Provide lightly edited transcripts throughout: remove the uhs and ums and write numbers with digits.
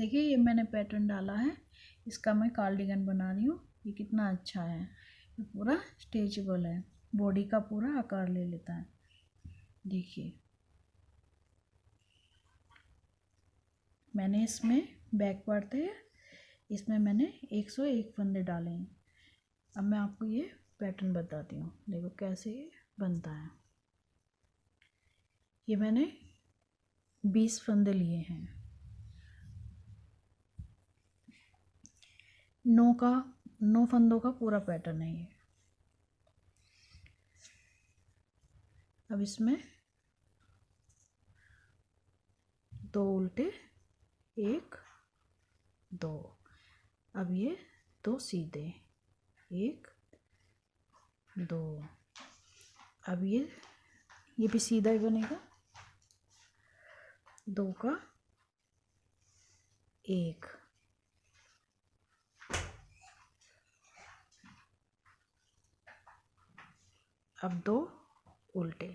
देखिए ये मैंने पैटर्न डाला है, इसका मैं कार्डिगन बना रही हूँ। ये कितना अच्छा है, ये पूरा स्ट्रेचेबल है, बॉडी का पूरा आकार ले लेता है। देखिए मैंने इसमें बैक पार्ट है, इसमें मैंने 101 फंदे डाले हैं। अब मैं आपको ये पैटर्न बताती हूँ, देखो कैसे ये बनता है। ये मैंने 20 फंदे लिए हैं। 9 फंदों का पूरा पैटर्न है ये। अब इसमें 2 उल्टे, 1 2, अब ये 2 सीधे, 1 2, अब ये भी सीधा ही बनेगा, 2 का 1, अब 2 उल्टे,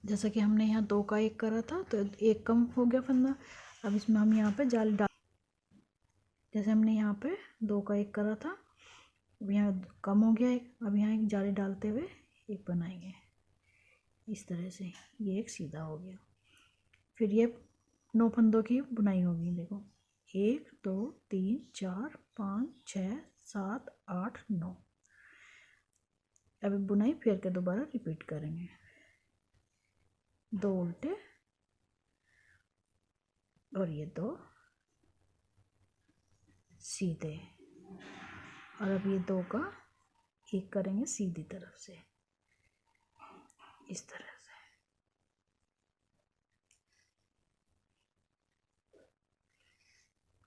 जैसा कि हमने यहाँ 2 का 1 करा था तो 1 कम हो गया फंदा। अब इसमें हम यहाँ पे जाली डाल, जैसे हमने यहाँ पे 2 का 1 करा था, अब यहाँ कम हो गया 1, अब यहाँ एक जाली डालते हुए एक बनाएंगे इस तरह से, ये एक सीधा हो गया। फिर ये 9 फंदों की बुनाई होगी। देखो 1 2 3 4 5 6 7 8 9। अब बुनाई फिर के दोबारा रिपीट करेंगे, 2 उल्टे और ये 2 सीधे, और अब ये 2 का 1 करेंगे सीधी तरफ से इस तरह से।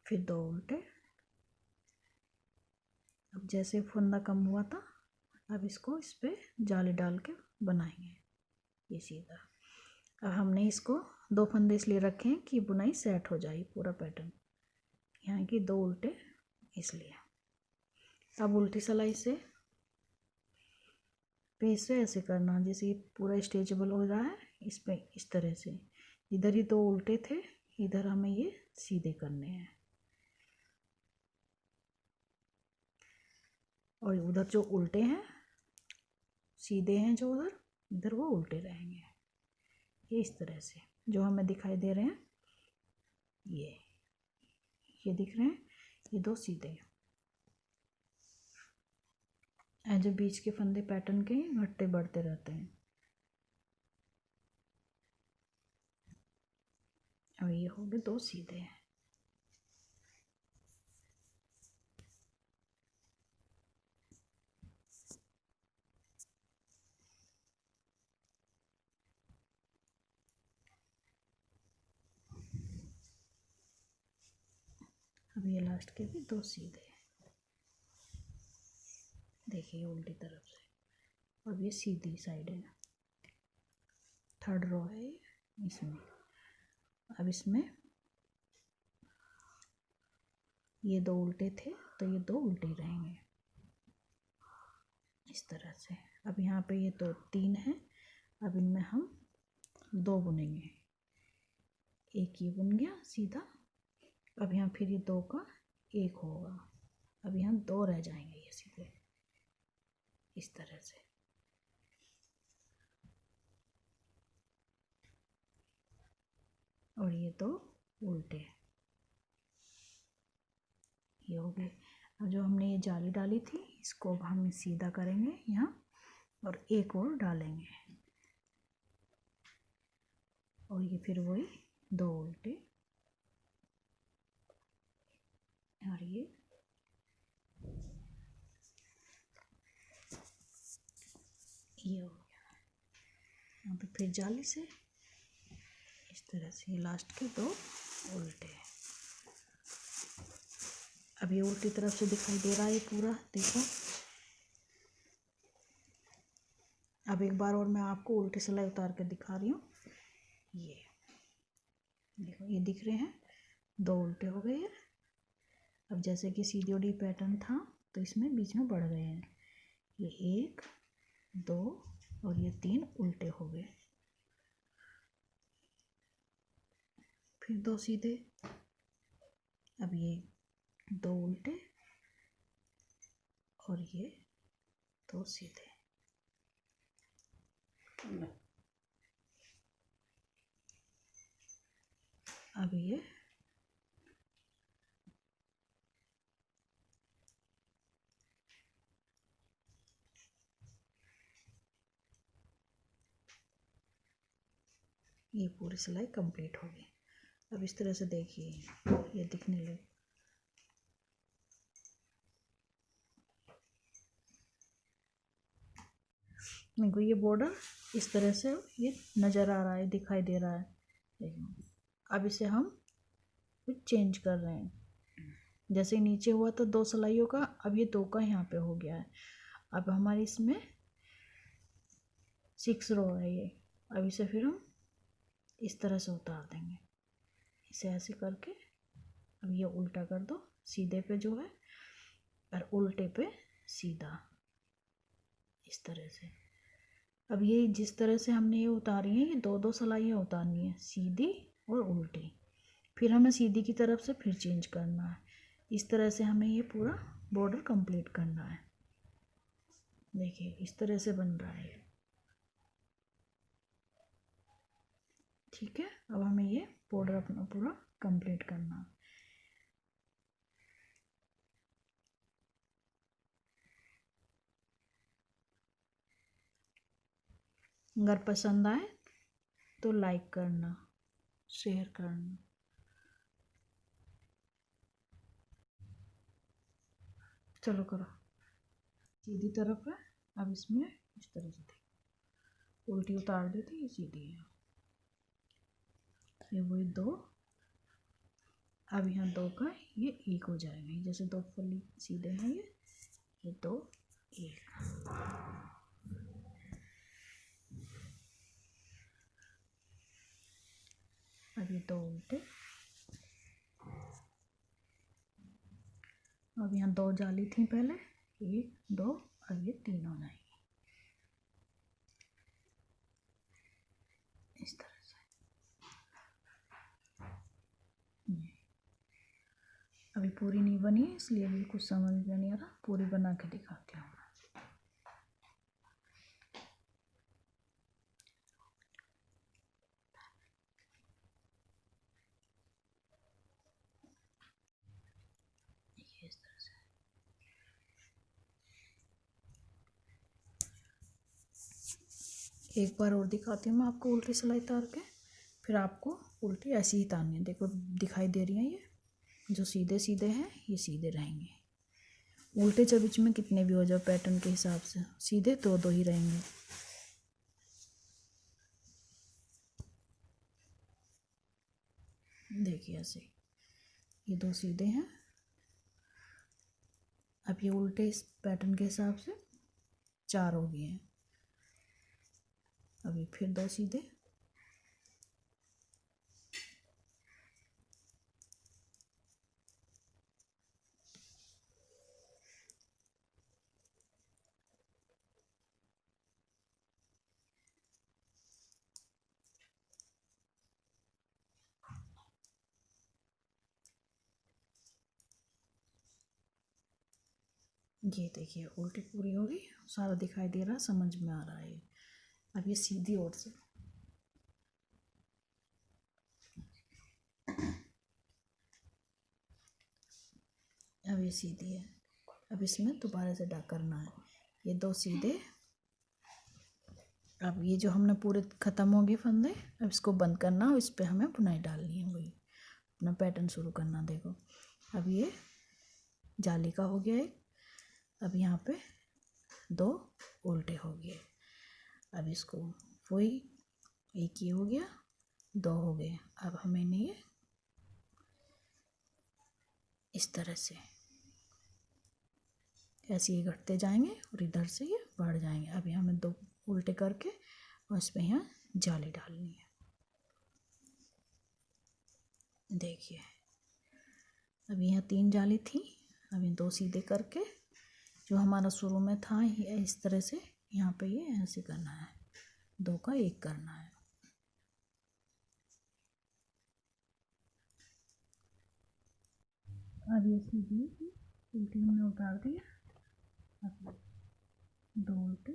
फिर 2 उल्टे, अब जैसे फंदा कम हुआ था, अब इसको इस पे जाली डाल के बनाएंगे ये सीधा। अब हमने इसको 2 फंदे इसलिए रखे हैं कि बुनाई सेट हो जाए पूरा पैटर्न, यहाँ की 2 उल्टे इसलिए। अब उल्टी सिलाई से पेज से ऐसे करना जैसे ये पूरा स्ट्रेचेबल हो रहा है, इस पे इस तरह से। इधर ही 2 उल्टे थे, इधर हमें ये सीधे करने हैं, और उधर जो उल्टे हैं सीधे हैं, जो उधर इधर वो उल्टे रहेंगे। ये इस तरह से जो हमें दिखाई दे रहे हैं, ये दिख रहे हैं, ये 2 सीधे हैं। जो बीच के फंदे पैटर्न के घटते बढ़ते रहते हैं। और ये हो गए 2 सीधे हैं। अब ये लास्ट के भी 2 सीधे हैं, देखिए उल्टी तरफ से। अब ये सीधी साइड है, 3rd रो है इसमें। अब इसमें ये 2 उल्टे थे तो ये 2 उल्टे रहेंगे इस तरह से। अब यहाँ पे ये 2 3 है, अब इनमें हम 2 बुनेंगे, एक ये बुन गया सीधा। अब यहाँ फिर ये 2 का 1 होगा, अब यहाँ 2 रह जाएंगे ये सीधे इस तरह से। और ये 2 उल्टे, ये हो गए। अब जो हमने ये जाली डाली थी इसको अब हम सीधा करेंगे यहाँ, और एक और डालेंगे, और ये फिर वही 2 उल्टे, और ये हो गया। तो फिर जाली से इस तरह से ये लास्ट के 2 उल्टे। अब ये उल्टी तरफ से दिखाई दे रहा है पूरा, देखो। अब एक बार और मैं आपको उल्टी सिलाई उतार के दिखा रही हूँ। ये देखो ये दिख रहे हैं, 2 उल्टे हो गए। अब जैसे कि सीधी ओडी पैटर्न था तो इसमें बीच में बढ़ गए हैं, ये 1 2 और ये 3 उल्टे हो गए। फिर 2 सीधे, अब ये 2 उल्टे और ये 2 सीधे। अब ये पूरी सिलाई कंप्लीट हो गई। अब इस तरह से देखिए ये दिखने लगे। मेरे को ये बॉर्डर इस तरह से ये नज़र आ रहा है, दिखाई दे रहा है। देखिए अब इसे हम कुछ चेंज कर रहे हैं। जैसे नीचे हुआ था 2 सिलाइयों का, अब ये 2 का यहाँ पे हो गया है। अब हमारी इसमें 6 रो है ये। अब इसे फिर हम इस तरह से उतार देंगे, इसे ऐसे करके। अब ये उल्टा कर दो, सीधे पे जो है और उल्टे पे सीधा, इस तरह से। अब ये जिस तरह से हमने ये उतारी है, ये 2-2 सिलाइयाँ उतारनी है, सीधी और उल्टी। फिर हमें सीधी की तरफ से फिर चेंज करना है। इस तरह से हमें ये पूरा बॉर्डर कंप्लीट करना है। देखिए इस तरह से बन रहा है, ठीक है। अब हमें ये बॉर्डर अपना पूरा कंप्लीट करना है। अगर पसंद आए तो लाइक करना, शेयर करना। चलो करो। सीधी तरफ है, अब इसमें इस तरह से देखो, उल्टी उतार दी थी, ये सीधी है। ये वही 2, अब यहाँ 2 का ये 1 हो जाएगा। जैसे 2 फली सीधे हैं, ये 2 1। अब ये 2 उल्टे, अब यहाँ 2 जाली थी पहले, 1 2, अब ये 3 हो जाएंगे इस तरह से। अभी पूरी नहीं बनी है, इसलिए अभी कुछ समझ में नहीं आ रहा। पूरी बना के दिखाती हूँ। इस तरह से एक बार और दिखाती हूँ मैं आपको उल्टी सिलाई तार के। फिर आपको उल्टी ऐसी ही तारनी है। देखो दिखाई दे रही है, ये जो सीधे सीधे हैं ये सीधे रहेंगे। उल्टे चाहे बीच में कितने भी हो जाओ पैटर्न के हिसाब से, सीधे 2-2 ही रहेंगे। देखिए ऐसे ये 2 सीधे हैं। अब ये उल्टे इस पैटर्न के हिसाब से 4 हो गए हैं। अभी फिर 2 सीधे, ये देखिए उल्टी पूरी हो गई। सारा दिखाई दे रहा है, समझ में आ रहा है। अब ये सीधी ओर से, अब ये सीधी है। अब इसमें दोबारा से डाक करना है, ये 2 सीधे। अब ये जो हमने पूरे ख़त्म हो गए फंदे, अब इसको बंद करना और इस पर हमें बुनाई डालनी है, वही अपना पैटर्न शुरू करना। देखो अब ये जाली का हो गया एक। अब यहाँ पे 2 उल्टे हो गए। अब इसको वही एक ये हो गया, 2 हो गए। अब हमें ये इस तरह से ऐसे ही घटते जाएंगे और इधर से ये बढ़ जाएंगे। अब यहाँ हमें 2 उल्टे करके और इस पर यहाँ जाली डालनी है। देखिए अब यहाँ 3 जाली थी, अब ये 2 सीधे करके जो हमारा शुरू में था ये इस तरह से यहाँ पे ये ऐसे करना है, 2 का 1 करना है। अब ये सीधी उल्टी हमने उतार दिया। अब 2 उल्टे,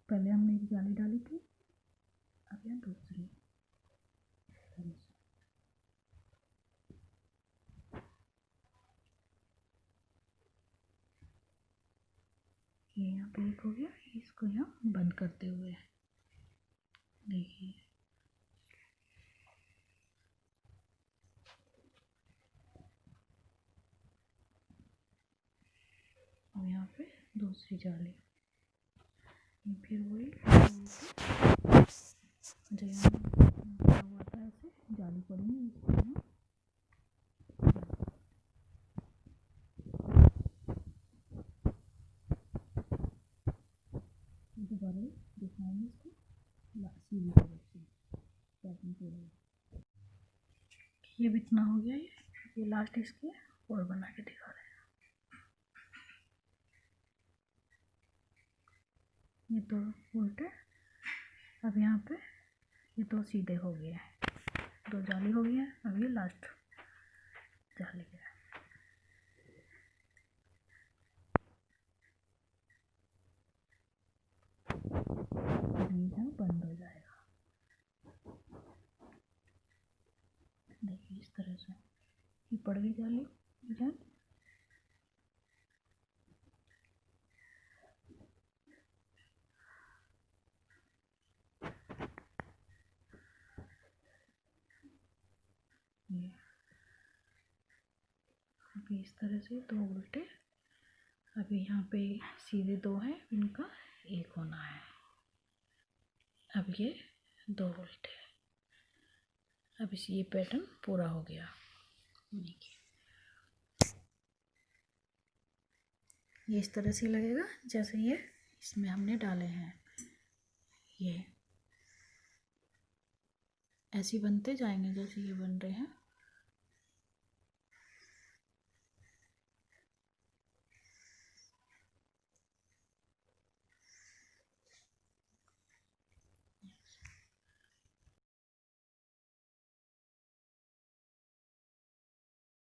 पहले हमने एक जाली डाली थी, अब यहाँ दूसरी। ये यहाँ पे एक हो गया, इसको यहाँ बंद करते हुए देखिए। और यहाँ पे दूसरी जाली, फिर वही जो यहाँ हुआ था ऐसे जाली पड़ी है, इसको दोबारा दिखाएंगे इसको सीधी तरफ से पैकिंग पूरा। ये भी इतना हो गया, ये लास्ट इसके और बना के दिखा रहे हैं। ये तो उल्टे, अब यहाँ पे ये तो सीधे हो गए हैं, 2 जाली हो गई है। अब ये लास्ट जाली है, यहाँ बंद हो जाएगा। देखिए इस तरह से ये पड़ गई जाली डिजाइन। ये अभी इस तरह से 2 उल्टे, अभी यहाँ पे सीधे 2 हैं, इनका 1 होना है। अब ये 2 उल्टे, अब इस ये पैटर्न पूरा हो गया। ये इस तरह से लगेगा जैसे ये इसमें हमने डाले हैं। ये ऐसे बनते जाएंगे जैसे ये बन रहे हैं।